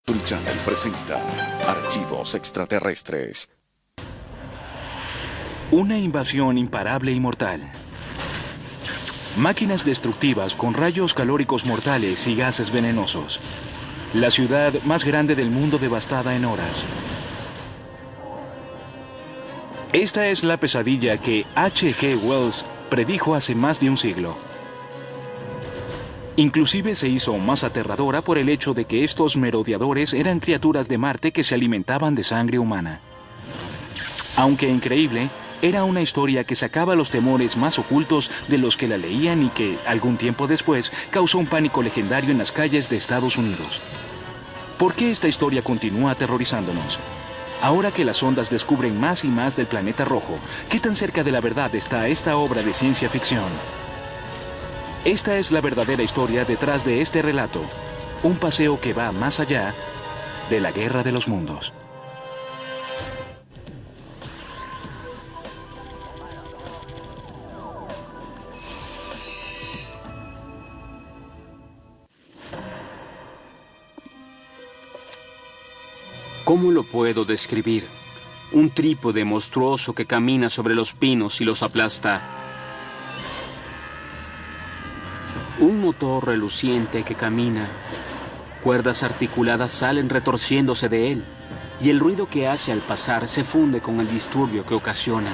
History Channel presenta Archivos Extraterrestres. Una invasión imparable y mortal. Máquinas destructivas con rayos calóricos mortales y gases venenosos. La ciudad más grande del mundo devastada en horas. Esta es la pesadilla que H.G. Wells predijo hace más de un siglo. Inclusive se hizo más aterradora por el hecho de que estos merodeadores eran criaturas de Marte que se alimentaban de sangre humana. Aunque increíble, era una historia que sacaba los temores más ocultos de los que la leían y que, algún tiempo después, causó un pánico legendario en las calles de Estados Unidos. ¿Por qué esta historia continúa aterrorizándonos? Ahora que las ondas descubren más y más del planeta rojo, ¿qué tan cerca de la verdad está esta obra de ciencia ficción? Esta es la verdadera historia detrás de este relato, un paseo que va más allá de la Guerra de los Mundos. ¿Cómo lo puedo describir? Un trípode monstruoso que camina sobre los pinos y los aplasta. Un motor reluciente que camina. Cuerdas articuladas salen retorciéndose de él, y el ruido que hace al pasar se funde con el disturbio que ocasiona.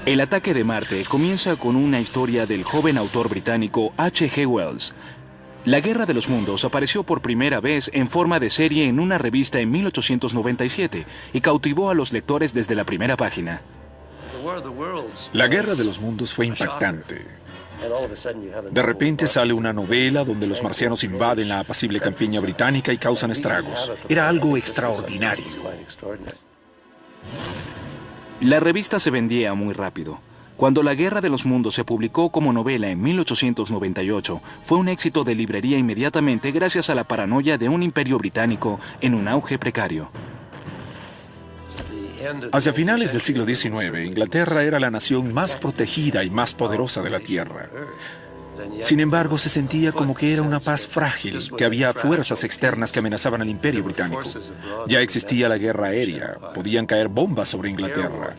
El ataque de Marte comienza con una historia del joven autor británico H.G. Wells. La Guerra de los Mundos apareció por primera vez en forma de serie en una revista en 1897 y cautivó a los lectores desde la primera página. La Guerra de los Mundos fue impactante. De repente sale una novela donde los marcianos invaden la apacible campiña británica y causan estragos. Era algo extraordinario. La revista se vendía muy rápido. Cuando La Guerra de los Mundos se publicó como novela en 1898, fue un éxito de librería inmediatamente gracias a la paranoia de un imperio británico en un auge precario. Hacia finales del siglo XIX, Inglaterra era la nación más protegida y más poderosa de la Tierra. Sin embargo, se sentía como que era una paz frágil, que había fuerzas externas que amenazaban al imperio británico. Ya existía la guerra aérea, podían caer bombas sobre Inglaterra.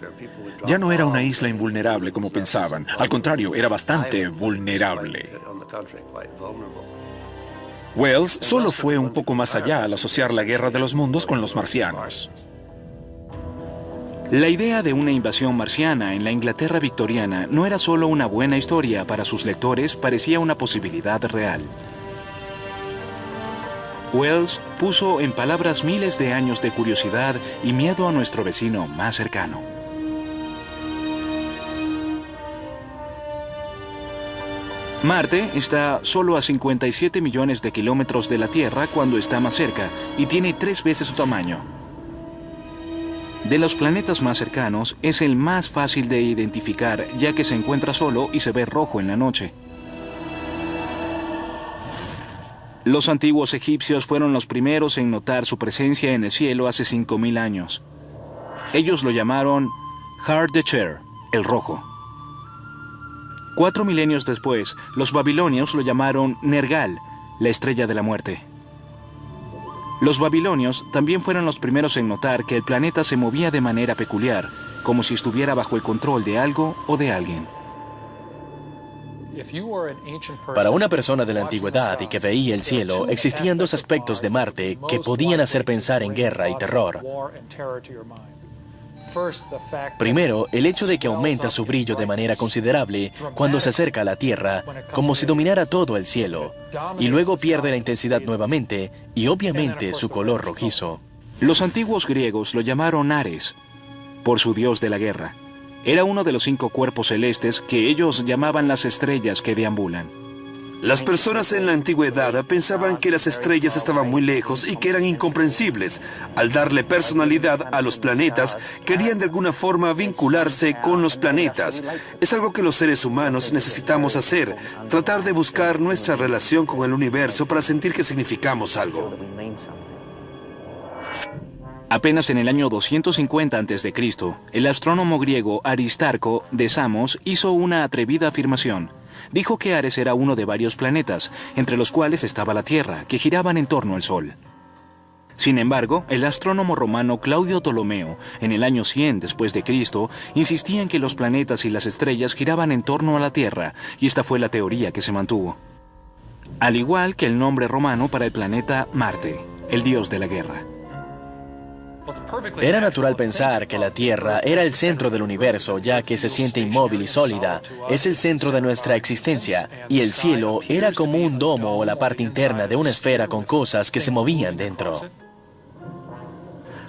Ya no era una isla invulnerable como pensaban, al contrario, era bastante vulnerable. Wells solo fue un poco más allá al asociar la Guerra de los Mundos con los marcianos. La idea de una invasión marciana en la Inglaterra victoriana no era solo una buena historia para sus lectores, parecía una posibilidad real. Wells puso en palabras miles de años de curiosidad y miedo a nuestro vecino más cercano. Marte está solo a 57 millones de kilómetros de la Tierra cuando está más cerca y tiene 3 veces su tamaño. De los planetas más cercanos, es el más fácil de identificar, ya que se encuentra solo y se ve rojo en la noche. Los antiguos egipcios fueron los primeros en notar su presencia en el cielo hace 5000 años. Ellos lo llamaron Har Desher, el rojo. 4 milenios después, los babilonios lo llamaron Nergal, la estrella de la muerte. Los babilonios también fueron los primeros en notar que el planeta se movía de manera peculiar, como si estuviera bajo el control de algo o de alguien. Para una persona de la antigüedad y que veía el cielo, existían 2 aspectos de Marte que podían hacer pensar en guerra y terror. Primero, el hecho de que aumenta su brillo de manera considerable cuando se acerca a la Tierra, como si dominara todo el cielo, y luego pierde la intensidad nuevamente y obviamente su color rojizo. Los antiguos griegos lo llamaron Ares, por su dios de la guerra. Era uno de los 5 cuerpos celestes que ellos llamaban las estrellas que deambulan. Las personas en la antigüedad pensaban que las estrellas estaban muy lejos y que eran incomprensibles. Al darle personalidad a los planetas, querían de alguna forma vincularse con los planetas. Es algo que los seres humanos necesitamos hacer, tratar de buscar nuestra relación con el universo para sentir que significamos algo. Apenas en el año 250 a.C., el astrónomo griego Aristarco de Samos hizo una atrevida afirmación. dijo que Ares era uno de varios planetas, entre los cuales estaba la Tierra, que giraban en torno al Sol. Sin embargo, el astrónomo romano Claudio Ptolomeo, en el año 100 después de Cristo, insistía en que los planetas y las estrellas giraban en torno a la Tierra, y esta fue la teoría que se mantuvo. Al igual que el nombre romano para el planeta Marte, el dios de la guerra. Era natural pensar que la Tierra era el centro del universo, ya que se siente inmóvil y sólida. Es el centro de nuestra existencia, y el cielo era como un domo o la parte interna de una esfera con cosas que se movían dentro.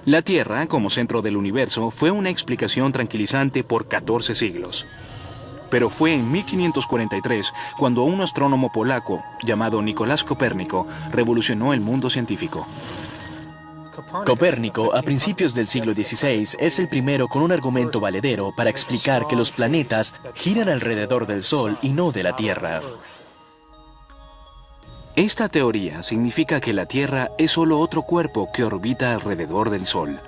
La Tierra, como centro del universo, fue una explicación tranquilizante por 14 siglos. Pero fue en 1543 cuando un astrónomo polaco llamado Nicolás Copérnico revolucionó el mundo científico. Copérnico, a principios del siglo XVI, es el primero con un argumento valedero para explicar que los planetas giran alrededor del Sol y no de la Tierra. Esta teoría significa que la Tierra es solo otro cuerpo que orbita alrededor del Sol.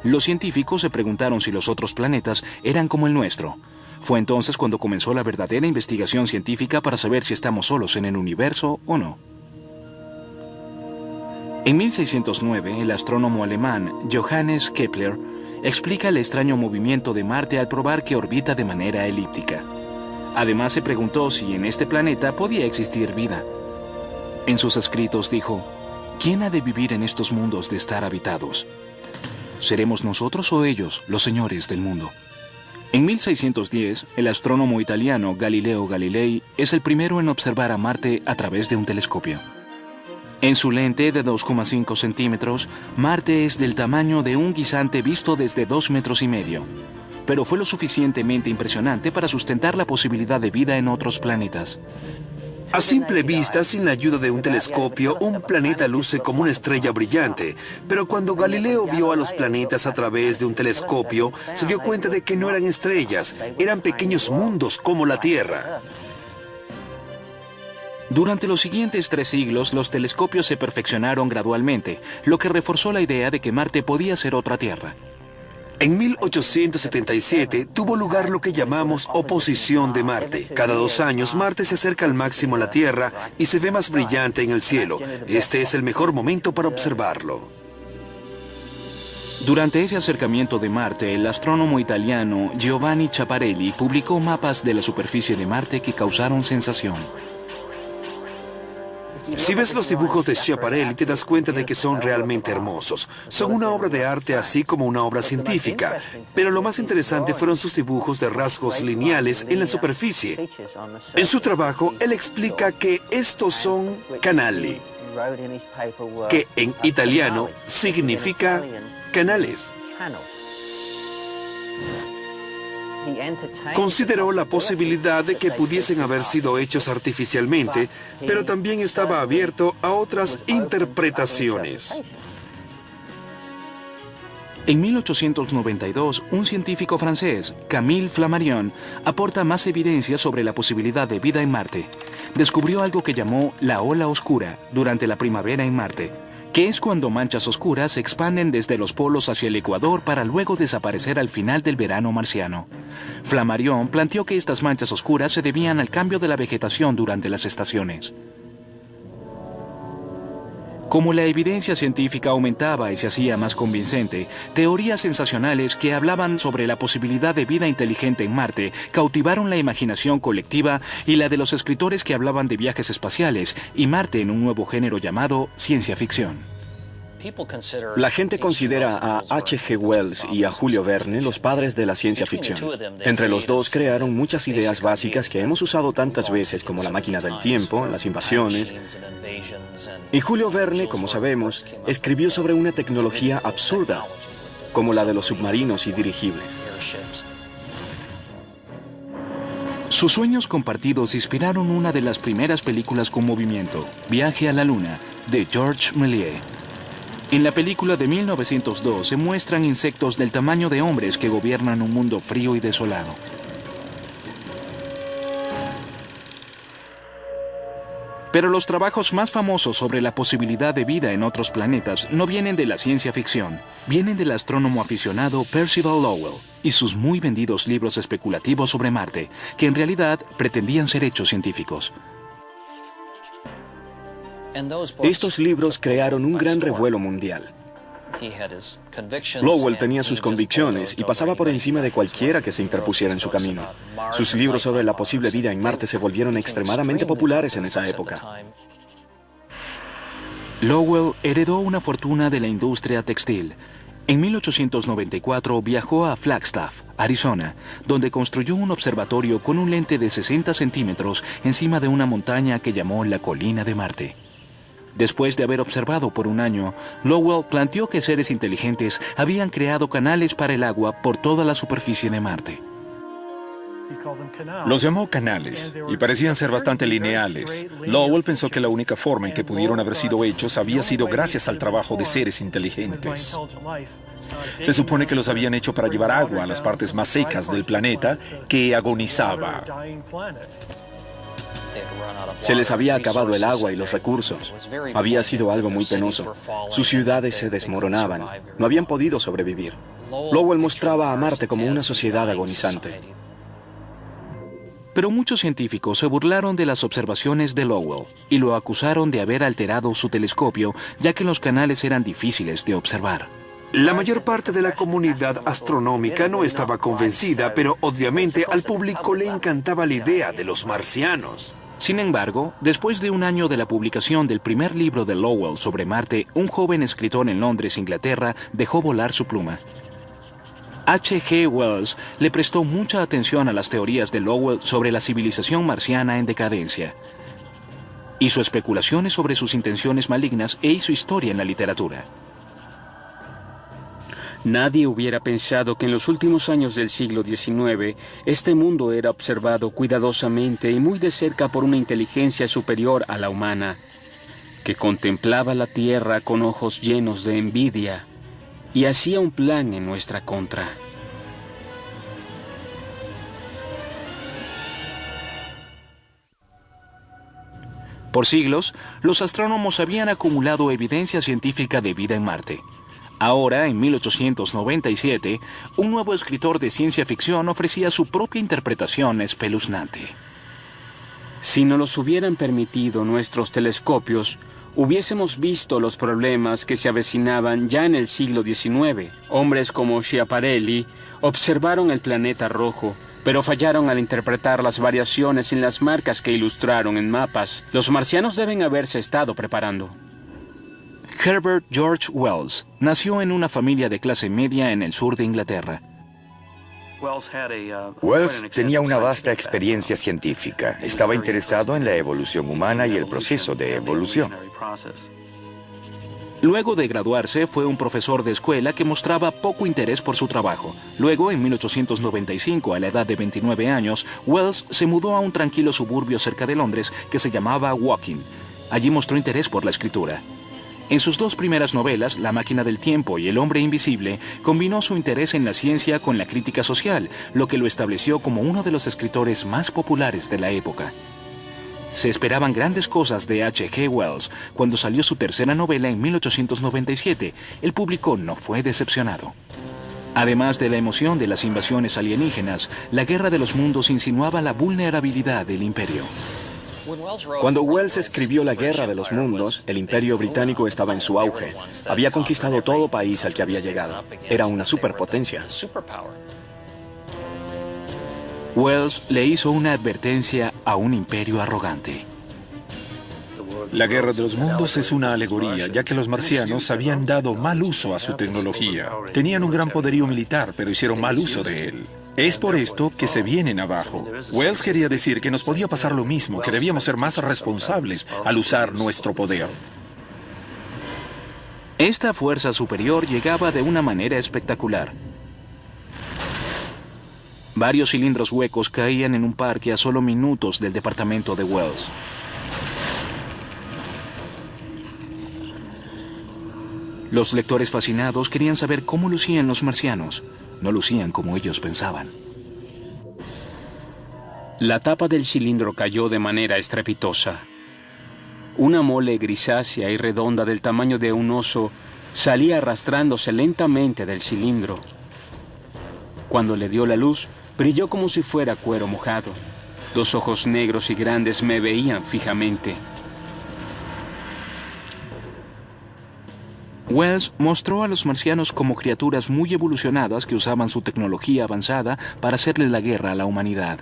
Los científicos se preguntaron si los otros planetas eran como el nuestro. Fue entonces cuando comenzó la verdadera investigación científica para saber si estamos solos en el universo o no. En 1609, el astrónomo alemán Johannes Kepler explica el extraño movimiento de Marte al probar que orbita de manera elíptica. Además, se preguntó si en este planeta podía existir vida. En sus escritos dijo: ¿quién ha de vivir en estos mundos de estar habitados? ¿Seremos nosotros o ellos los señores del mundo? En 1610, el astrónomo italiano Galileo Galilei es el primero en observar a Marte a través de un telescopio. En su lente de 2,5 centímetros, Marte es del tamaño de un guisante visto desde 2,5 metros, pero fue lo suficientemente impresionante para sustentar la posibilidad de vida en otros planetas. A simple vista, sin la ayuda de un telescopio, un planeta luce como una estrella brillante, pero cuando Galileo vio a los planetas a través de un telescopio, se dio cuenta de que no eran estrellas, eran pequeños mundos como la Tierra. Durante los siguientes 3 siglos, los telescopios se perfeccionaron gradualmente, lo que reforzó la idea de que Marte podía ser otra Tierra. En 1877 tuvo lugar lo que llamamos oposición de Marte. Cada 2 años Marte se acerca al máximo a la Tierra y se ve más brillante en el cielo. Este es el mejor momento para observarlo. Durante ese acercamiento de Marte, el astrónomo italiano Giovanni Schiaparelli publicó mapas de la superficie de Marte que causaron sensación. Si ves los dibujos de Schiaparelli, te das cuenta de que son realmente hermosos. Son una obra de arte así como una obra científica. Pero lo más interesante fueron sus dibujos de rasgos lineales en la superficie. En su trabajo, él explica que estos son canali, que en italiano significa canales. Consideró la posibilidad de que pudiesen haber sido hechos artificialmente, pero también estaba abierto a otras interpretaciones. En 1892, un científico francés, Camille Flammarion, aporta más evidencia sobre la posibilidad de vida en Marte. Descubrió algo que llamó la ola oscura durante la primavera en Marte, que es cuando manchas oscuras se expanden desde los polos hacia el ecuador para luego desaparecer al final del verano marciano. Flammarion planteó que estas manchas oscuras se debían al cambio de la vegetación durante las estaciones. Como la evidencia científica aumentaba y se hacía más convincente, teorías sensacionales que hablaban sobre la posibilidad de vida inteligente en Marte cautivaron la imaginación colectiva y la de los escritores que hablaban de viajes espaciales y Marte en un nuevo género llamado ciencia ficción. La gente considera a H.G. Wells y a Julio Verne los padres de la ciencia ficción. Entre los dos crearon muchas ideas básicas que hemos usado tantas veces como la máquina del tiempo, las invasiones. Y Julio Verne, como sabemos, escribió sobre una tecnología absurda, como la de los submarinos y dirigibles. Sus sueños compartidos inspiraron una de las primeras películas con movimiento, Viaje a la Luna, de Georges Méliès. En la película de 1902 se muestran insectos del tamaño de hombres que gobiernan un mundo frío y desolado. Pero los trabajos más famosos sobre la posibilidad de vida en otros planetas no vienen de la ciencia ficción, vienen del astrónomo aficionado Percival Lowell y sus muy vendidos libros especulativos sobre Marte, que en realidad pretendían ser hechos científicos. Estos libros crearon un gran revuelo mundial. Lowell tenía sus convicciones y pasaba por encima de cualquiera que se interpusiera en su camino. Sus libros sobre la posible vida en Marte se volvieron extremadamente populares en esa época. Lowell heredó una fortuna de la industria textil. En 1894 viajó a Flagstaff, Arizona, donde construyó un observatorio con un lente de 60 centímetros encima de una montaña que llamó la Colina de Marte. Después de haber observado por un año, Lowell planteó que seres inteligentes habían creado canales para el agua por toda la superficie de Marte. Los llamó canales y parecían ser bastante lineales. Lowell pensó que la única forma en que pudieron haber sido hechos había sido gracias al trabajo de seres inteligentes. Se supone que los habían hecho para llevar agua a las partes más secas del planeta que agonizaba. Se les había acabado el agua y los recursos. Había sido algo muy penoso. Sus ciudades se desmoronaban. No habían podido sobrevivir. Lowell mostraba a Marte como una sociedad agonizante. Pero muchos científicos se burlaron de las observaciones de Lowell y lo acusaron de haber alterado su telescopio, ya que los canales eran difíciles de observar. La mayor parte de la comunidad astronómica no estaba convencida, pero obviamente al público le encantaba la idea de los marcianos. Sin embargo, después de un año de la publicación del primer libro de Lowell sobre Marte, un joven escritor en Londres, Inglaterra, dejó volar su pluma. H.G. Wells le prestó mucha atención a las teorías de Lowell sobre la civilización marciana en decadencia. Hizo especulaciones sobre sus intenciones malignas e hizo historia en la literatura. Nadie hubiera pensado que en los últimos años del siglo XIX, este mundo era observado cuidadosamente y muy de cerca por una inteligencia superior a la humana, que contemplaba la Tierra con ojos llenos de envidia y hacía un plan en nuestra contra. Por siglos, los astrónomos habían acumulado evidencia científica de vida en Marte. Ahora, en 1897, un nuevo escritor de ciencia ficción ofrecía su propia interpretación espeluznante. Si no los hubieran permitido nuestros telescopios, hubiésemos visto los problemas que se avecinaban ya en el siglo XIX. Hombres como Schiaparelli observaron el planeta rojo, pero fallaron al interpretar las variaciones en las marcas que ilustraron en mapas. Los marcianos deben haberse estado preparando. Herbert George Wells nació en una familia de clase media en el sur de Inglaterra. Wells tenía una vasta experiencia científica. Estaba interesado en la evolución humana y el proceso de evolución. Luego de graduarse, fue un profesor de escuela que mostraba poco interés por su trabajo. Luego, en 1895, a la edad de 29 años, Wells se mudó a un tranquilo suburbio cerca de Londres que se llamaba Woking. Allí mostró interés por la escritura. En sus dos primeras novelas, La máquina del tiempo y El hombre invisible, combinó su interés en la ciencia con la crítica social, lo que lo estableció como uno de los escritores más populares de la época. Se esperaban grandes cosas de H.G. Wells. Cuando salió su tercera novela en 1897, el público no fue decepcionado. Además de la emoción de las invasiones alienígenas, la Guerra de los Mundos insinuaba la vulnerabilidad del imperio. Cuando Wells escribió La Guerra de los Mundos, el Imperio Británico estaba en su auge. Había conquistado todo país al que había llegado. Era una superpotencia. Wells le hizo una advertencia a un imperio arrogante. La Guerra de los Mundos es una alegoría, ya que los marcianos habían dado mal uso a su tecnología. Tenían un gran poderío militar, pero hicieron mal uso de él. Es por esto que se vienen abajo. Wells quería decir que nos podía pasar lo mismo, que debíamos ser más responsables al usar nuestro poder. Esta fuerza superior llegaba de una manera espectacular. Varios cilindros huecos caían en un parque a solo minutos del departamento de Wells. Los lectores fascinados querían saber cómo lucían los marcianos. No lucían como ellos pensaban. La tapa del cilindro cayó de manera estrepitosa. Una mole grisácea y redonda del tamaño de un oso salía arrastrándose lentamente del cilindro. Cuando le dio la luz, brilló como si fuera cuero mojado. 2 ojos negros y grandes me veían fijamente. Wells mostró a los marcianos como criaturas muy evolucionadas que usaban su tecnología avanzada para hacerle la guerra a la humanidad.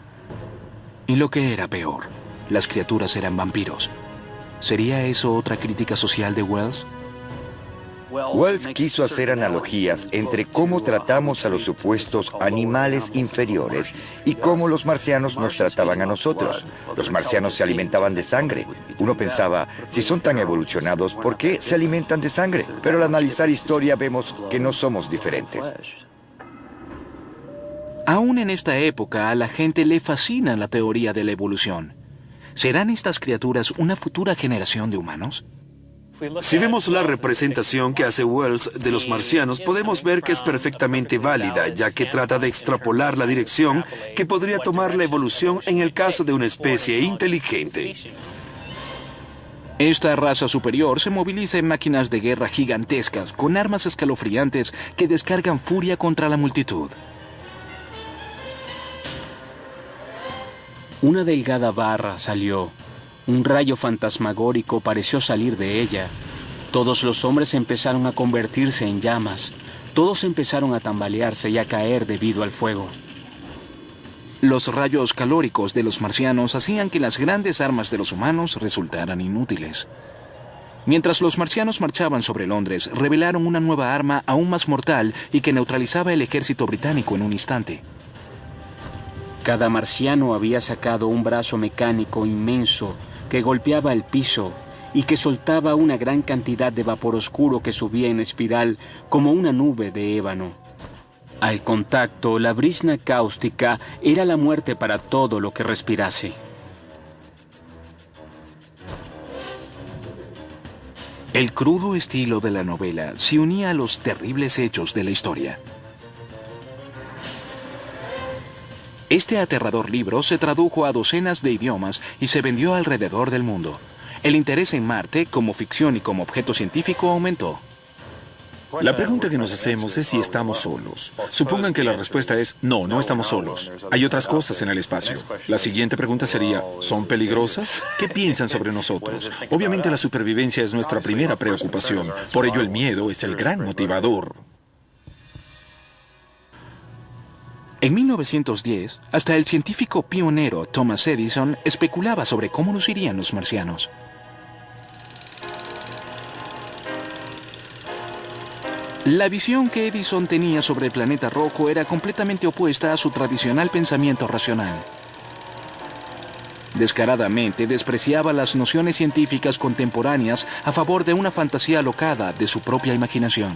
Y lo que era peor, las criaturas eran vampiros. ¿Sería eso otra crítica social de Wells? Wells quiso hacer analogías entre cómo tratamos a los supuestos animales inferiores y cómo los marcianos nos trataban a nosotros. Los marcianos se alimentaban de sangre. Uno pensaba, si son tan evolucionados, ¿por qué se alimentan de sangre? Pero al analizar historia vemos que no somos diferentes. Aún en esta época a la gente le fascina la teoría de la evolución. ¿Serán estas criaturas una futura generación de humanos? Si vemos la representación que hace Wells de los marcianos, podemos ver que es perfectamente válida, ya que trata de extrapolar la dirección que podría tomar la evolución en el caso de una especie inteligente. Esta raza superior se moviliza en máquinas de guerra gigantescas, con armas escalofriantes que descargan furia contra la multitud. Una delgada barra salió. Un rayo fantasmagórico pareció salir de ella. Todos los hombres empezaron a convertirse en llamas. Todos empezaron a tambalearse y a caer debido al fuego. Los rayos calóricos de los marcianos hacían que las grandes armas de los humanos resultaran inútiles. Mientras los marcianos marchaban sobre Londres, revelaron una nueva arma aún más mortal y que neutralizaba el ejército británico en un instante. Cada marciano había sacado un brazo mecánico inmenso que golpeaba el piso y que soltaba una gran cantidad de vapor oscuro que subía en espiral como una nube de ébano. Al contacto, la brizna cáustica era la muerte para todo lo que respirase. El crudo estilo de la novela se unía a los terribles hechos de la historia. Este aterrador libro se tradujo a docenas de idiomas y se vendió alrededor del mundo. El interés en Marte, como ficción y como objeto científico, aumentó. La pregunta que nos hacemos es si estamos solos. Supongan que la respuesta es no, no estamos solos. Hay otras cosas en el espacio. La siguiente pregunta sería, ¿son peligrosas? ¿Qué piensan sobre nosotros? Obviamente la supervivencia es nuestra primera preocupación. Por ello el miedo es el gran motivador. En 1910, hasta el científico pionero Thomas Edison especulaba sobre cómo lucirían los marcianos. La visión que Edison tenía sobre el planeta rojo era completamente opuesta a su tradicional pensamiento racional. Descaradamente despreciaba las nociones científicas contemporáneas a favor de una fantasía alocada de su propia imaginación.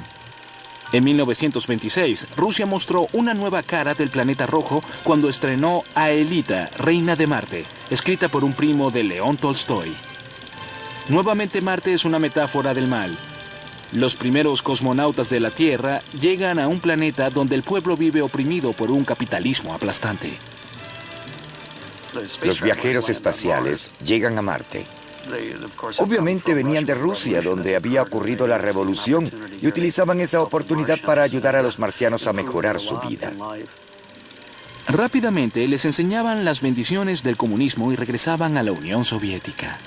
En 1926, Rusia mostró una nueva cara del planeta rojo cuando estrenó Aelita, Reina de Marte, escrita por un primo de León Tolstoy. Nuevamente Marte es una metáfora del mal. Los primeros cosmonautas de la Tierra llegan a un planeta donde el pueblo vive oprimido por un capitalismo aplastante. Los viajeros espaciales llegan a Marte. Obviamente venían de Rusia, donde había ocurrido la revolución, y utilizaban esa oportunidad para ayudar a los marcianos a mejorar su vida. Rápidamente les enseñaban las bendiciones del comunismo y regresaban a la Unión Soviética.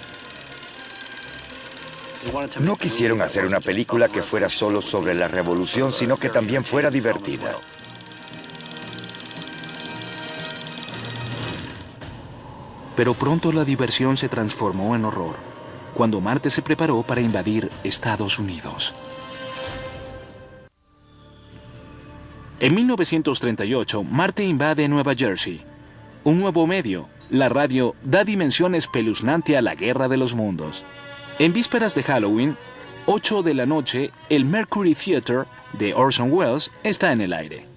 No quisieron hacer una película que fuera solo sobre la revolución, sino que también fuera divertida. Pero pronto la diversión se transformó en horror, cuando Marte se preparó para invadir Estados Unidos. En 1938, Marte invade Nueva Jersey. Un nuevo medio, la radio, da dimensión espeluznante a la Guerra de los Mundos. En vísperas de Halloween, 8 de la noche, el Mercury Theater de Orson Welles está en el aire.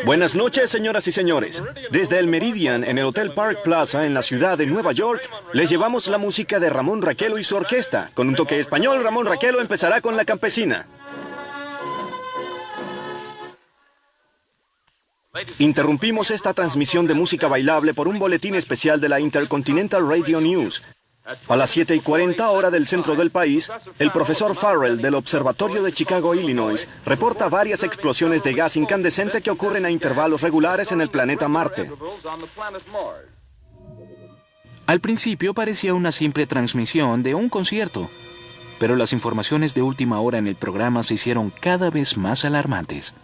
Buenas noches, señoras y señores. Desde el Meridian, en el Hotel Park Plaza, en la ciudad de Nueva York, les llevamos la música de Ramón Raquelo y su orquesta. Con un toque español, Ramón Raquelo empezará con La Campesina. Interrumpimos esta transmisión de música bailable por un boletín especial de la Intercontinental Radio News. A las 7:40 hora del centro del país, el profesor Farrell del Observatorio de Chicago, Illinois, reporta varias explosiones de gas incandescente que ocurren a intervalos regulares en el planeta Marte. Al principio parecía una simple transmisión de un concierto, pero las informaciones de última hora en el programa se hicieron cada vez más alarmantes.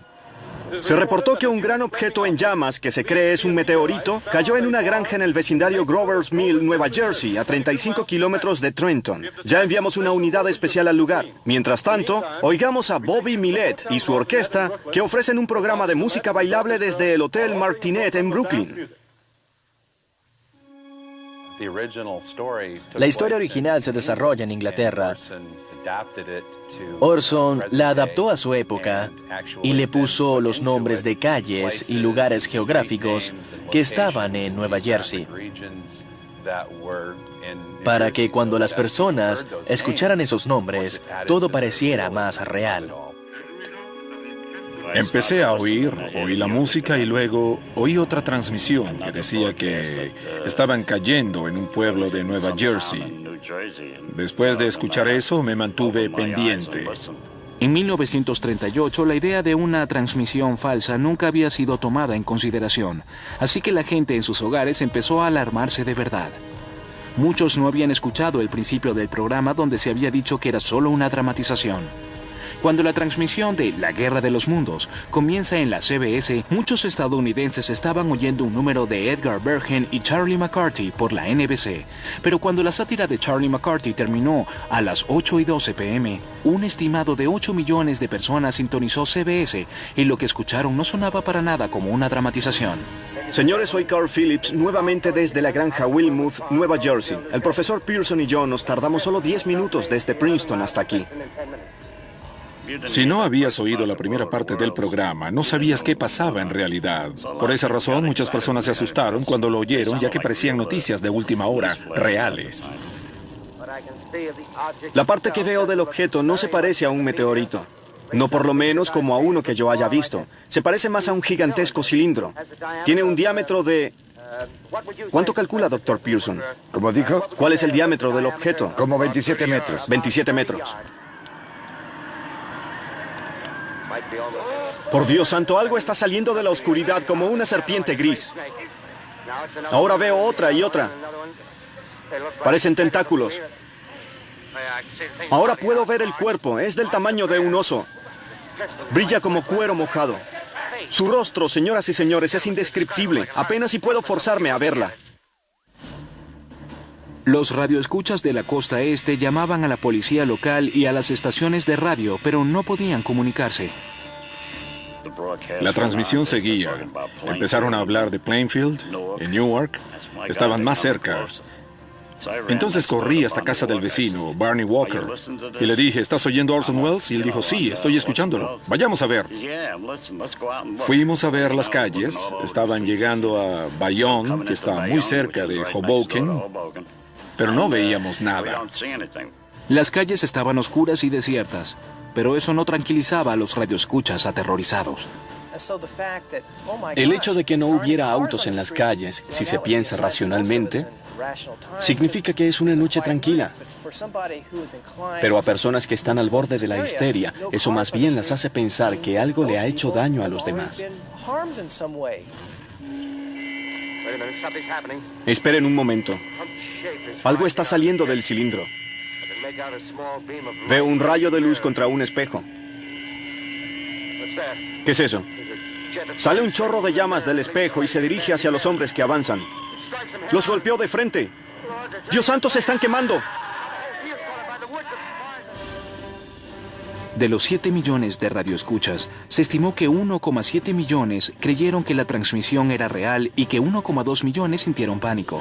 Se reportó que un gran objeto en llamas, que se cree es un meteorito, cayó en una granja en el vecindario Grover's Mill, Nueva Jersey, a 35 kilómetros de Trenton. Ya enviamos una unidad especial al lugar. Mientras tanto, oigamos a Bobby Millett y su orquesta, que ofrecen un programa de música bailable desde el Hotel Martinet en Brooklyn. La historia original se desarrolla en Inglaterra. Orson la adaptó a su época y le puso los nombres de calles y lugares geográficos que estaban en Nueva Jersey, para que cuando las personas escucharan esos nombres, todo pareciera más real. Empecé a oí la música y luego oí otra transmisión que decía que estaban cayendo en un pueblo de Nueva Jersey. Después de escuchar eso, me mantuve pendiente. En 1938, la idea de una transmisión falsa nunca había sido tomada en consideración, así que la gente en sus hogares empezó a alarmarse de verdad. Muchos no habían escuchado el principio del programa donde se había dicho que era solo una dramatización. Cuando la transmisión de La Guerra de los Mundos comienza en la CBS, muchos estadounidenses estaban oyendo un número de Edgar Bergen y Charlie McCarthy por la NBC. Pero cuando la sátira de Charlie McCarthy terminó a las 8:12 p.m., un estimado de 8 millones de personas sintonizó CBS y lo que escucharon no sonaba para nada como una dramatización. Señores, soy Carl Phillips, nuevamente desde la granja Wilmuth, Nueva Jersey. El profesor Pearson y yo nos tardamos solo 10 minutos desde Princeton hasta aquí. Si no habías oído la primera parte del programa, no sabías qué pasaba en realidad. Por esa razón, muchas personas se asustaron cuando lo oyeron, ya que parecían noticias de última hora, reales. La parte que veo del objeto no se parece a un meteorito. No por lo menos como a uno que yo haya visto. Se parece más a un gigantesco cilindro. Tiene un diámetro de... ¿Cuánto calcula, Dr. Pearson? ¿Cómo dijo? ¿Cuál es el diámetro del objeto? Como 27 metros. 27 metros. Por Dios santo, algo está saliendo de la oscuridad como una serpiente gris. Ahora veo otra y otra. Parecen tentáculos. Ahora puedo ver el cuerpo. Es del tamaño de un oso. Brilla como cuero mojado. Su rostro, señoras y señores, es indescriptible. Apenas si puedo forzarme a verla. Los radioescuchas de la costa este llamaban a la policía local y a las estaciones de radio, pero no podían comunicarse. La transmisión seguía. Empezaron a hablar de Plainfield, en Newark. Estaban más cerca. Entonces corrí hasta casa del vecino, Barney Walker, y le dije, ¿estás oyendo Orson Welles? Y él dijo, sí, estoy escuchándolo. Vayamos a ver. Fuimos a ver las calles. Estaban llegando a Bayonne, que está muy cerca de Hoboken, pero no veíamos nada. Las calles estaban oscuras y desiertas, pero eso no tranquilizaba a los radioescuchas aterrorizados. El hecho de que no hubiera autos en las calles, si se piensa racionalmente, significa que es una noche tranquila. Pero a personas que están al borde de la histeria, eso más bien las hace pensar que algo le ha hecho daño a los demás. Esperen un momento. Algo está saliendo del cilindro. Veo un rayo de luz contra un espejo. ¿Qué es eso? Sale un chorro de llamas del espejo y se dirige hacia los hombres que avanzan. Los golpeó de frente. ¡Dios santo, se están quemando! De los 7 millones de radioescuchas, se estimó que 1,7 millones creyeron que la transmisión era real y que 1,2 millones sintieron pánico.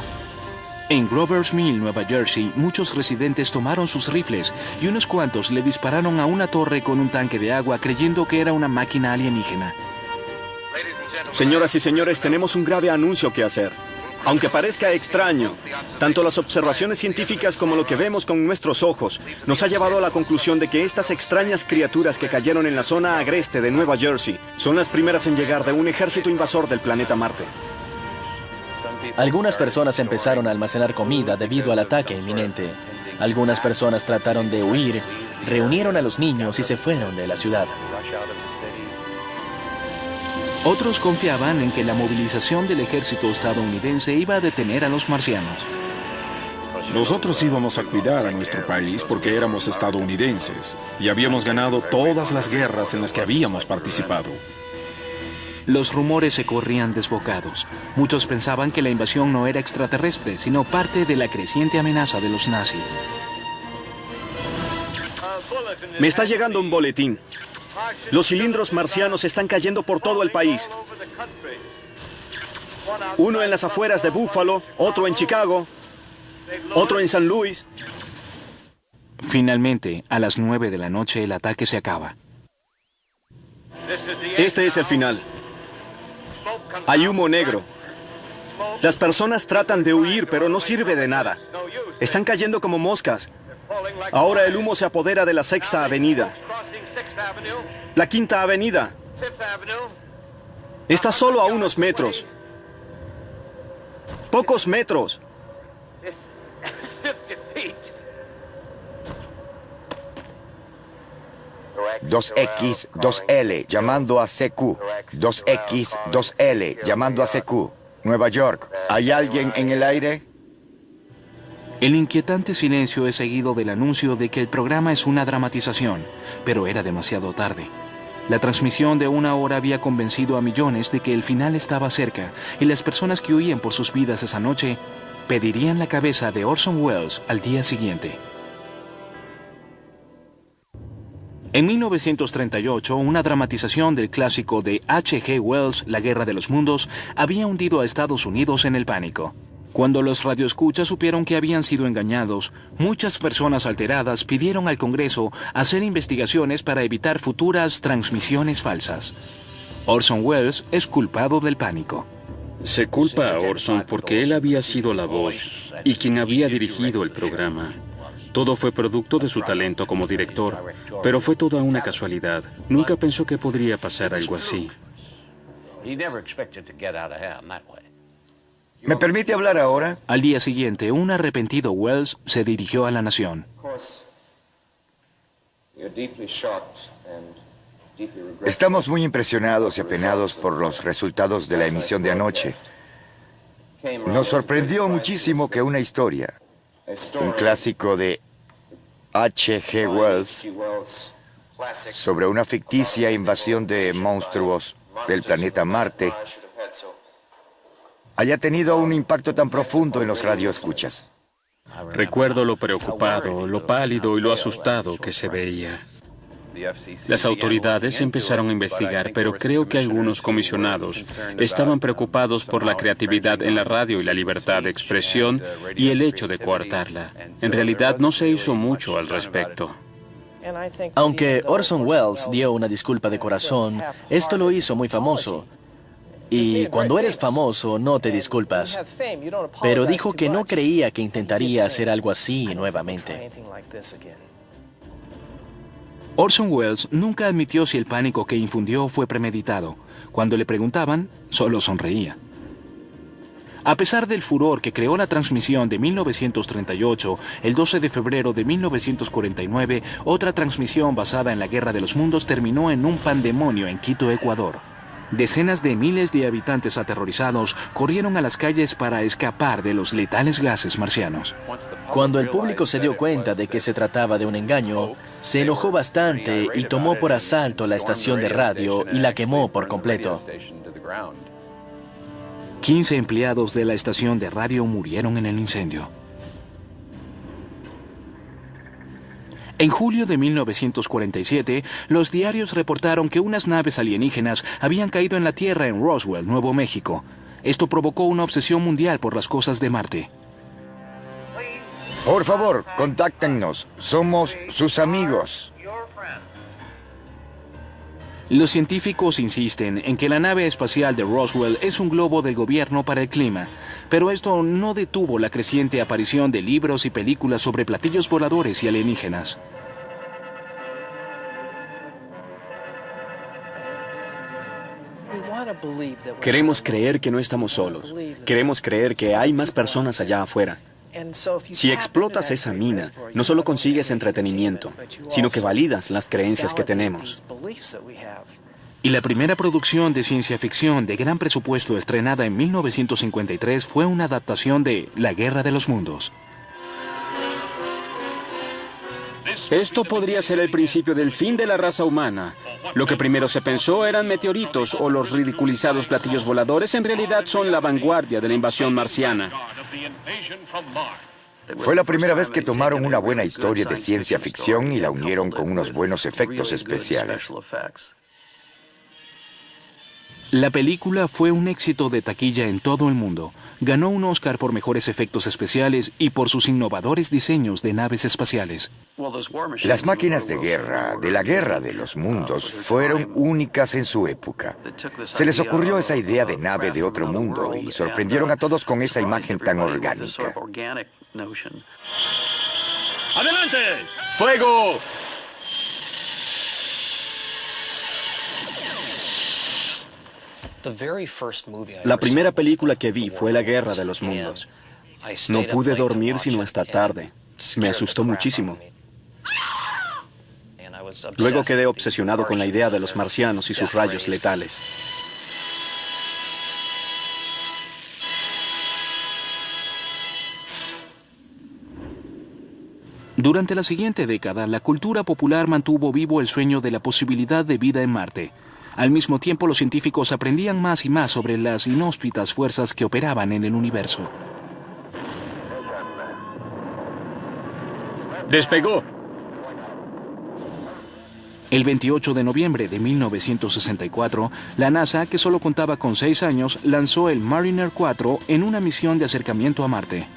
En Grover's Mill, Nueva Jersey, muchos residentes tomaron sus rifles y unos cuantos le dispararon a una torre con un tanque de agua creyendo que era una máquina alienígena. Señoras y señores, tenemos un grave anuncio que hacer. Aunque parezca extraño, tanto las observaciones científicas como lo que vemos con nuestros ojos nos ha llevado a la conclusión de que estas extrañas criaturas que cayeron en la zona agreste de Nueva Jersey son las primeras en llegar de un ejército invasor del planeta Marte. Algunas personas empezaron a almacenar comida debido al ataque inminente. Algunas personas trataron de huir, reunieron a los niños y se fueron de la ciudad. Otros confiaban en que la movilización del ejército estadounidense iba a detener a los marcianos. Nosotros íbamos a cuidar a nuestro país porque éramos estadounidenses y habíamos ganado todas las guerras en las que habíamos participado. Los rumores se corrían desbocados. Muchos pensaban que la invasión no era extraterrestre, sino parte de la creciente amenaza de los nazis. Me está llegando un boletín. Los cilindros marcianos están cayendo por todo el país. Uno en las afueras de Buffalo, otro en Chicago, otro en San Luis. Finalmente, a las 9 de la noche, el ataque se acaba. Este es el final. Hay humo negro. Las personas tratan de huir, pero no sirve de nada. Están cayendo como moscas. Ahora el humo se apodera de la Sexta Avenida. La Quinta Avenida. Está solo a unos metros. Pocos metros. ...2X, 2L, llamando a CQ. 2X, 2L, llamando a CQ. Nueva York, ¿hay alguien en el aire? El inquietante silencio es seguido del anuncio de que el programa es una dramatización, pero era demasiado tarde. La transmisión de 1 hora había convencido a millones de que el final estaba cerca y las personas que huían por sus vidas esa noche pedirían la cabeza de Orson Welles al día siguiente. En 1938, una dramatización del clásico de H.G. Wells, La Guerra de los Mundos, había hundido a Estados Unidos en el pánico. Cuando los radioescuchas supieron que habían sido engañados, muchas personas alteradas pidieron al Congreso hacer investigaciones para evitar futuras transmisiones falsas. Orson Welles es culpado del pánico. Se culpa a Orson porque él había sido la voz y quien había dirigido el programa. Todo fue producto de su talento como director, pero fue toda una casualidad. Nunca pensó que podría pasar algo así. ¿Me permite hablar ahora? Al día siguiente, un arrepentido Welles se dirigió a la nación. Estamos muy impresionados y apenados por los resultados de la emisión de anoche. Nos sorprendió muchísimo que una historia, un clásico de H.G. Wells, sobre una ficticia invasión de monstruos del planeta Marte, haya tenido un impacto tan profundo en los radioescuchas. Recuerdo lo preocupado, lo pálido y lo asustado que se veía. Las autoridades empezaron a investigar, pero creo que algunos comisionados estaban preocupados por la creatividad en la radio y la libertad de expresión y el hecho de coartarla. En realidad no se hizo mucho al respecto. Aunque Orson Welles dio una disculpa de corazón, esto lo hizo muy famoso. Y cuando eres famoso, no te disculpas. Pero dijo que no creía que intentaría hacer algo así nuevamente. Orson Welles nunca admitió si el pánico que infundió fue premeditado. Cuando le preguntaban, solo sonreía. A pesar del furor que creó la transmisión de 1938, el 12 de febrero de 1949, otra transmisión basada en la Guerra de los Mundos terminó en un pandemonio en Quito, Ecuador. Decenas de miles de habitantes aterrorizados corrieron a las calles para escapar de los letales gases marcianos. Cuando el público se dio cuenta de que se trataba de un engaño, se enojó bastante y tomó por asalto la estación de radio y la quemó por completo. 15 empleados de la estación de radio murieron en el incendio. En julio de 1947, los diarios reportaron que unas naves alienígenas habían caído en la Tierra en Roswell, Nuevo México. Esto provocó una obsesión mundial por las cosas de Marte. Por favor, contáctennos. Somos sus amigos. Los científicos insisten en que la nave espacial de Roswell es un globo del gobierno para el clima. Pero esto no detuvo la creciente aparición de libros y películas sobre platillos voladores y alienígenas. Queremos creer que no estamos solos. Queremos creer que hay más personas allá afuera. Si explotas esa mina, no solo consigues entretenimiento, sino que validas las creencias que tenemos. Y la primera producción de ciencia ficción de gran presupuesto estrenada en 1953 fue una adaptación de La Guerra de los Mundos. Esto podría ser el principio del fin de la raza humana. Lo que primero se pensó eran meteoritos o los ridiculizados platillos voladores en realidad son la vanguardia de la invasión marciana. Fue la primera vez que tomaron una buena historia de ciencia ficción y la unieron con unos buenos efectos especiales. La película fue un éxito de taquilla en todo el mundo. Ganó un Oscar por mejores efectos especiales y por sus innovadores diseños de naves espaciales. Las máquinas de guerra, de la Guerra de los Mundos, fueron únicas en su época. Se les ocurrió esa idea de nave de otro mundo y sorprendieron a todos con esa imagen tan orgánica. ¡Adelante! ¡Fuego! La primera película que vi fue La Guerra de los Mundos. No pude dormir sino hasta tarde. Me asustó muchísimo. Luego quedé obsesionado con la idea de los marcianos y sus rayos letales. Durante la siguiente década, la cultura popular mantuvo vivo el sueño de la posibilidad de vida en Marte. Al mismo tiempo, los científicos aprendían más y más sobre las inhóspitas fuerzas que operaban en el universo. ¡Despegó! El 28 de noviembre de 1964, la NASA, que solo contaba con 6 años, lanzó el Mariner 4 en una misión de acercamiento a Marte.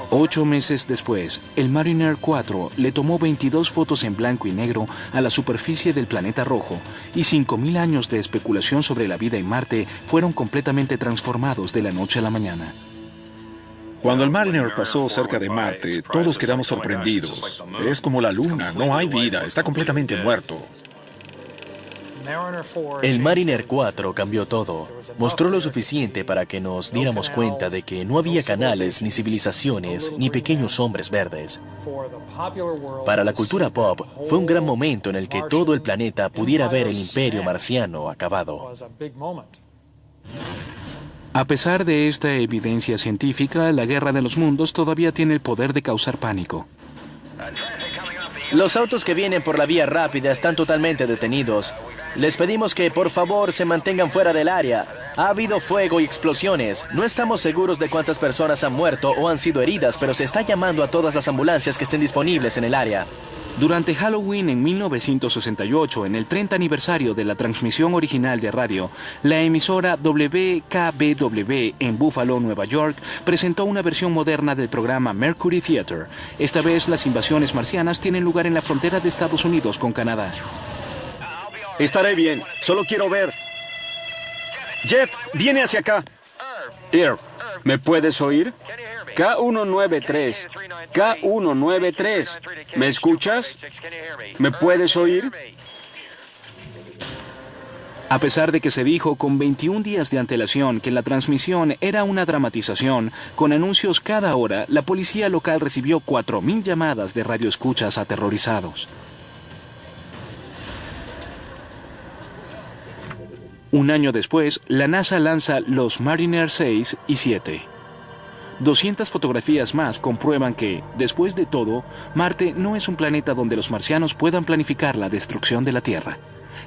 8 meses después, el Mariner 4 le tomó 22 fotos en blanco y negro a la superficie del planeta rojo, y 5.000 años de especulación sobre la vida en Marte fueron completamente transformados de la noche a la mañana. Cuando el Mariner pasó cerca de Marte, todos quedamos sorprendidos. Es como la Luna, no hay vida, está completamente muerto. El Mariner 4 cambió todo. Mostró lo suficiente para que nos diéramos cuenta de que no había canales, ni civilizaciones, ni pequeños hombres verdes. Para la cultura pop, fue un gran momento en el que todo el planeta pudiera ver el imperio marciano acabado. A pesar de esta evidencia científica, la Guerra de los Mundos todavía tiene el poder de causar pánico. Los autos que vienen por la vía rápida están totalmente detenidos. Les pedimos que, por favor, se mantengan fuera del área. Ha habido fuego y explosiones. No estamos seguros de cuántas personas han muerto o han sido heridas, pero se está llamando a todas las ambulancias que estén disponibles en el área. Durante Halloween en 1968, en el 30 aniversario de la transmisión original de radio, la emisora WKBW en Buffalo, Nueva York, presentó una versión moderna del programa Mercury Theater. Esta vez las invasiones marcianas tienen lugar en la frontera de Estados Unidos con Canadá. Estaré bien, solo quiero ver. Jeff, viene hacia acá. Irv, ¿me puedes oír? K193. K193. ¿Me escuchas? ¿Me puedes oír? A pesar de que se dijo con 21 días de antelación que la transmisión era una dramatización, con anuncios cada hora, la policía local recibió 4.000 llamadas de radioescuchas aterrorizados. Un año después, la NASA lanza los Mariner 6 y 7. 200 fotografías más comprueban que, después de todo, Marte no es un planeta donde los marcianos puedan planificar la destrucción de la Tierra.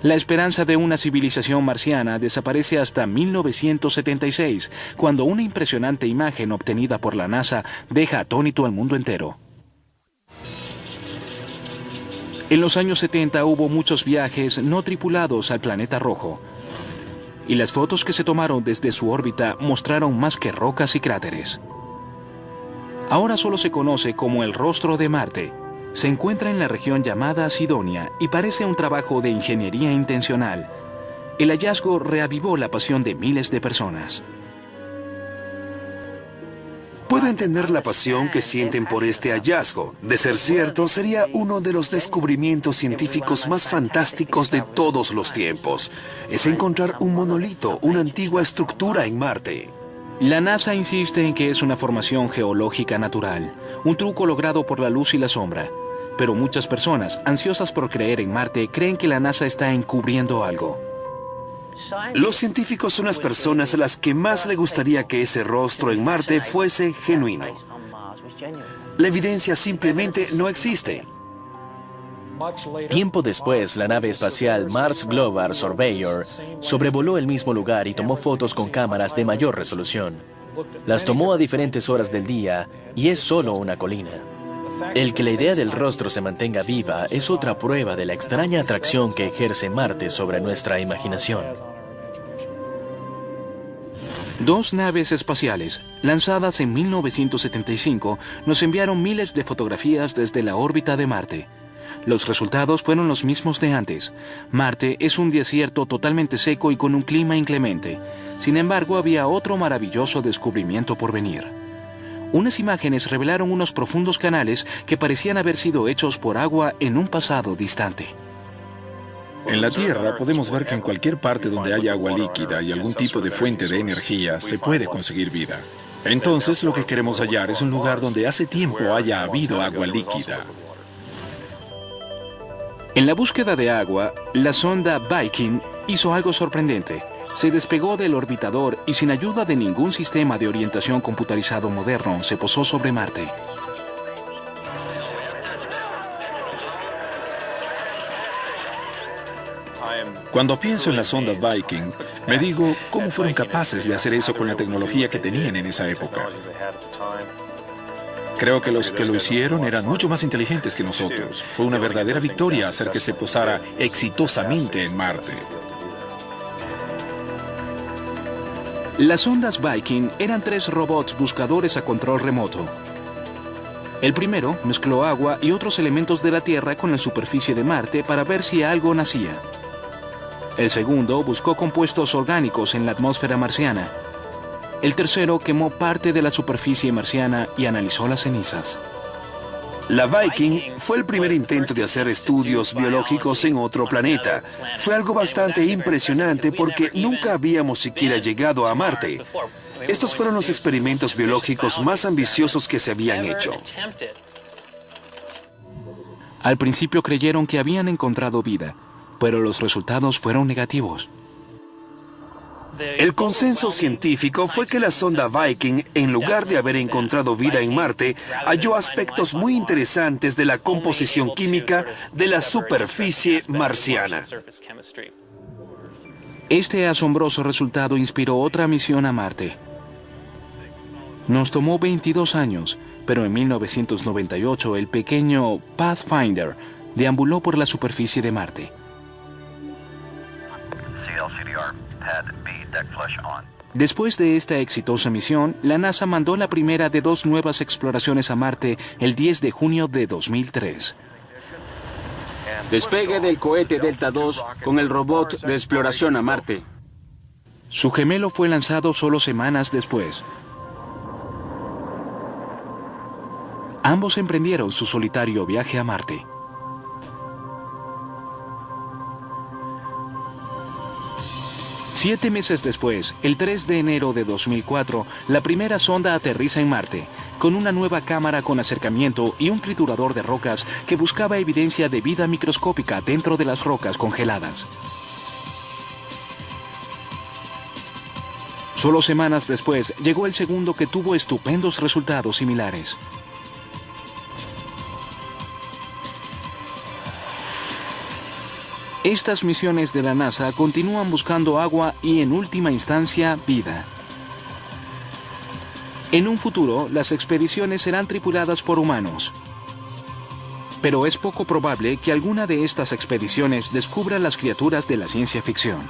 La esperanza de una civilización marciana desaparece hasta 1976, cuando una impresionante imagen obtenida por la NASA deja atónito al mundo entero. En los años 70 hubo muchos viajes no tripulados al planeta rojo, y las fotos que se tomaron desde su órbita mostraron más que rocas y cráteres. Ahora solo se conoce como el rostro de Marte. Se encuentra en la región llamada Sidonia y parece un trabajo de ingeniería intencional. El hallazgo reavivó la pasión de miles de personas. Puedo entender la pasión que sienten por este hallazgo. De ser cierto, sería uno de los descubrimientos científicos más fantásticos de todos los tiempos. Es encontrar un monolito, una antigua estructura en Marte. La NASA insiste en que es una formación geológica natural, un truco logrado por la luz y la sombra. Pero muchas personas, ansiosas por creer en Marte, creen que la NASA está encubriendo algo. Los científicos son las personas a las que más le gustaría que ese rostro en Marte fuese genuino. La evidencia simplemente no existe. Tiempo después, la nave espacial Mars Global Surveyor sobrevoló el mismo lugar y tomó fotos con cámaras de mayor resolución. Las tomó a diferentes horas del día y es solo una colina. El que la idea del rostro se mantenga viva es otra prueba de la extraña atracción que ejerce Marte sobre nuestra imaginación. 2 naves espaciales, lanzadas en 1975, nos enviaron miles de fotografías desde la órbita de Marte. Los resultados fueron los mismos de antes. Marte es un desierto totalmente seco y con un clima inclemente. Sin embargo, había otro maravilloso descubrimiento por venir. Unas imágenes revelaron unos profundos canales que parecían haber sido hechos por agua en un pasado distante. En la Tierra podemos ver que en cualquier parte donde haya agua líquida y algún tipo de fuente de energía se puede conseguir vida. Entonces lo que queremos hallar es un lugar donde hace tiempo haya habido agua líquida. En la búsqueda de agua, la sonda Viking hizo algo sorprendente. Se despegó del orbitador y sin ayuda de ningún sistema de orientación computarizado moderno, se posó sobre Marte. Cuando pienso en la sonda Viking, me digo, ¿cómo fueron capaces de hacer eso con la tecnología que tenían en esa época? Creo que los que lo hicieron eran mucho más inteligentes que nosotros. Fue una verdadera victoria hacer que se posara exitosamente en Marte. Las sondas Viking eran 3 robots buscadores a control remoto. El primero mezcló agua y otros elementos de la Tierra con la superficie de Marte para ver si algo nacía. El segundo buscó compuestos orgánicos en la atmósfera marciana. El tercero quemó parte de la superficie marciana y analizó las cenizas. La Viking fue el primer intento de hacer estudios biológicos en otro planeta. Fue algo bastante impresionante porque nunca habíamos siquiera llegado a Marte. Estos fueron los experimentos biológicos más ambiciosos que se habían hecho. Al principio creyeron que habían encontrado vida, pero los resultados fueron negativos. El consenso científico fue que la sonda Viking, en lugar de haber encontrado vida en Marte, halló aspectos muy interesantes de la composición química de la superficie marciana. Este asombroso resultado inspiró otra misión a Marte. Nos tomó 22 años, pero en 1998 el pequeño Pathfinder deambuló por la superficie de Marte. Después de esta exitosa misión, la NASA mandó la primera de 2 nuevas exploraciones a Marte el 10 de junio de 2003. Despegue del cohete Delta II con el robot de exploración a Marte. Su gemelo fue lanzado solo semanas después. Ambos emprendieron su solitario viaje a Marte. Siete meses después, el 3 de enero de 2004, la primera sonda aterriza en Marte, con una nueva cámara con acercamiento y un triturador de rocas que buscaba evidencia de vida microscópica dentro de las rocas congeladas. Solo semanas después, llegó el segundo que tuvo estupendos resultados similares. Estas misiones de la NASA continúan buscando agua y, en última instancia, vida. En un futuro, las expediciones serán tripuladas por humanos. Pero es poco probable que alguna de estas expediciones descubra las criaturas de la ciencia ficción.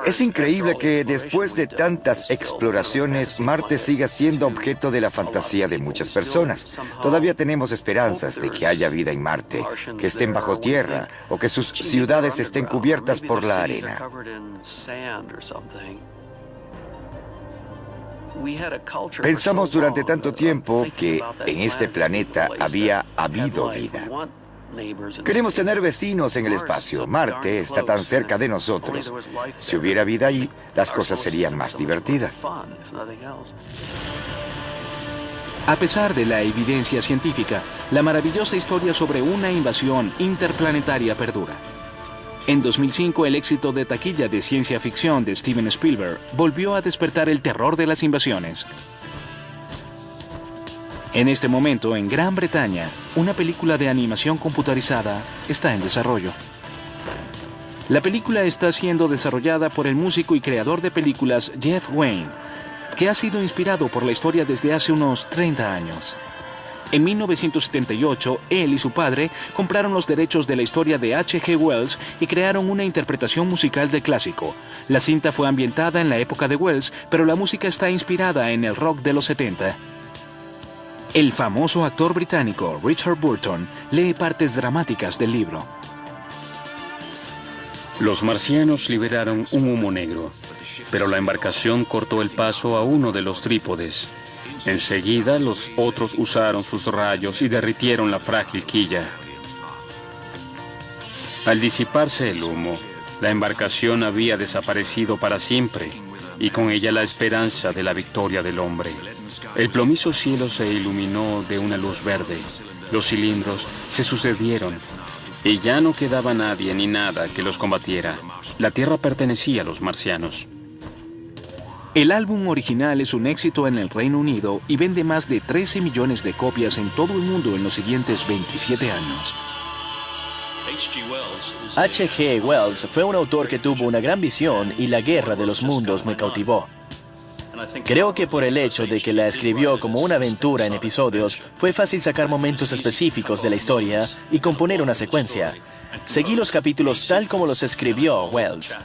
Es increíble que después de tantas exploraciones, Marte siga siendo objeto de la fantasía de muchas personas. Todavía tenemos esperanzas de que haya vida en Marte, que estén bajo tierra o que sus ciudades estén cubiertas por la arena. Pensamos durante tanto tiempo que en este planeta había habido vida. Queremos tener vecinos en el espacio. Marte está tan cerca de nosotros. Si hubiera vida ahí, las cosas serían más divertidas. A pesar de la evidencia científica, la maravillosa historia sobre una invasión interplanetaria perdura. En 2005, el éxito de taquilla de ciencia ficción de Steven Spielberg volvió a despertar el terror de las invasiones. En este momento, en Gran Bretaña, una película de animación computarizada está en desarrollo. La película está siendo desarrollada por el músico y creador de películas Jeff Wayne, que ha sido inspirado por la historia desde hace unos 30 años. En 1978, él y su padre compraron los derechos de la historia de H.G. Wells y crearon una interpretación musical del clásico. La cinta fue ambientada en la época de Wells, pero la música está inspirada en el rock de los 70. El famoso actor británico Richard Burton lee partes dramáticas del libro. Los marcianos liberaron un humo negro, pero la embarcación cortó el paso a uno de los trípodes. Enseguida, los otros usaron sus rayos y derritieron la frágil quilla. Al disiparse el humo, la embarcación había desaparecido para siempre, y con ella la esperanza de la victoria del hombre. El plomizo cielo se iluminó de una luz verde. Los cilindros se sucedieron, y ya no quedaba nadie ni nada que los combatiera. La Tierra pertenecía a los marcianos. El álbum original es un éxito en el Reino Unido y vende más de 13 millones de copias en todo el mundo en los siguientes 27 años. H.G. Wells fue un autor que tuvo una gran visión y la Guerra de los Mundos me cautivó. Creo que por el hecho de que la escribió como una aventura en episodios, fue fácil sacar momentos específicos de la historia y componer una secuencia. Seguí los capítulos tal como los escribió Wells.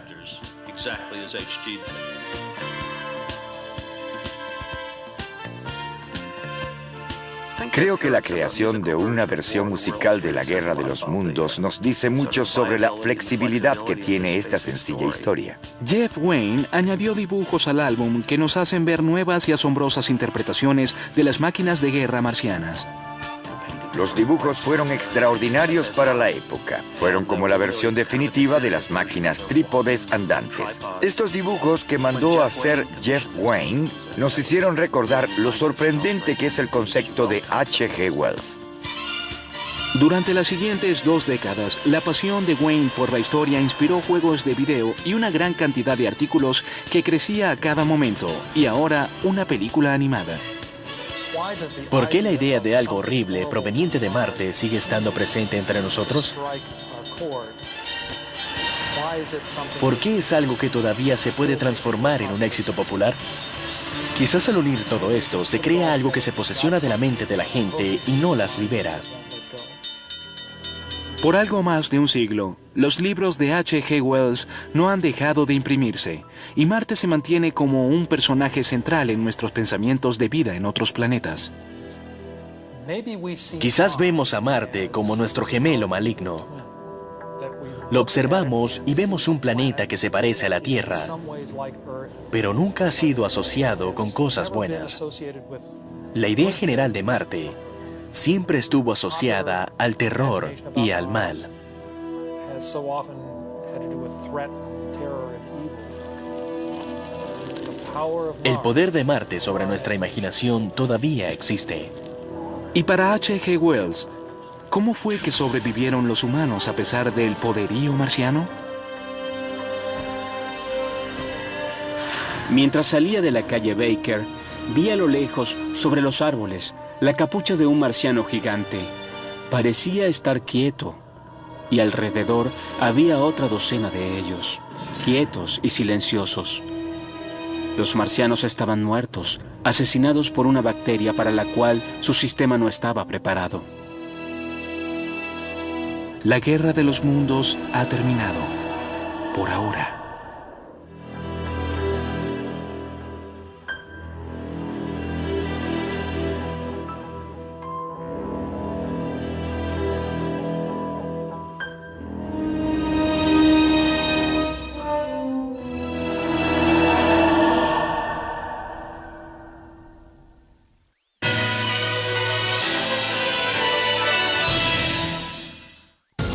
Creo que la creación de una versión musical de la Guerra de los Mundos nos dice mucho sobre la flexibilidad que tiene esta sencilla historia. Jeff Wayne añadió dibujos al álbum que nos hacen ver nuevas y asombrosas interpretaciones de las máquinas de guerra marcianas. Los dibujos fueron extraordinarios para la época. Fueron como la versión definitiva de las máquinas trípodes andantes. Estos dibujos que mandó a hacer Jeff Wayne nos hicieron recordar lo sorprendente que es el concepto de H.G. Wells. Durante las siguientes 2 décadas, la pasión de Wayne por la historia inspiró juegos de video y una gran cantidad de artículos que crecía a cada momento, y ahora una película animada. ¿Por qué la idea de algo horrible proveniente de Marte sigue estando presente entre nosotros? ¿Por qué es algo que todavía se puede transformar en un éxito popular? Quizás al unir todo esto se crea algo que se posesiona de la mente de la gente y no las libera. Por algo más de un siglo, los libros de H.G. Wells no han dejado de imprimirse, y Marte se mantiene como un personaje central en nuestros pensamientos de vida en otros planetas. Quizás vemos a Marte como nuestro gemelo maligno. Lo observamos y vemos un planeta que se parece a la Tierra, pero nunca ha sido asociado con cosas buenas. La idea general de Marte siempre estuvo asociada al terror y al mal. El poder de Marte sobre nuestra imaginación todavía existe. Y para H.G. Wells, ¿cómo fue que sobrevivieron los humanos a pesar del poderío marciano? Mientras salía de la calle Baker, vi a lo lejos, sobre los árboles, la capucha de un marciano gigante. Parecía estar quieto, y alrededor había otra docena de ellos, quietos y silenciosos. Los marcianos estaban muertos, asesinados por una bacteria para la cual su sistema no estaba preparado. La guerra de los mundos ha terminado, por ahora.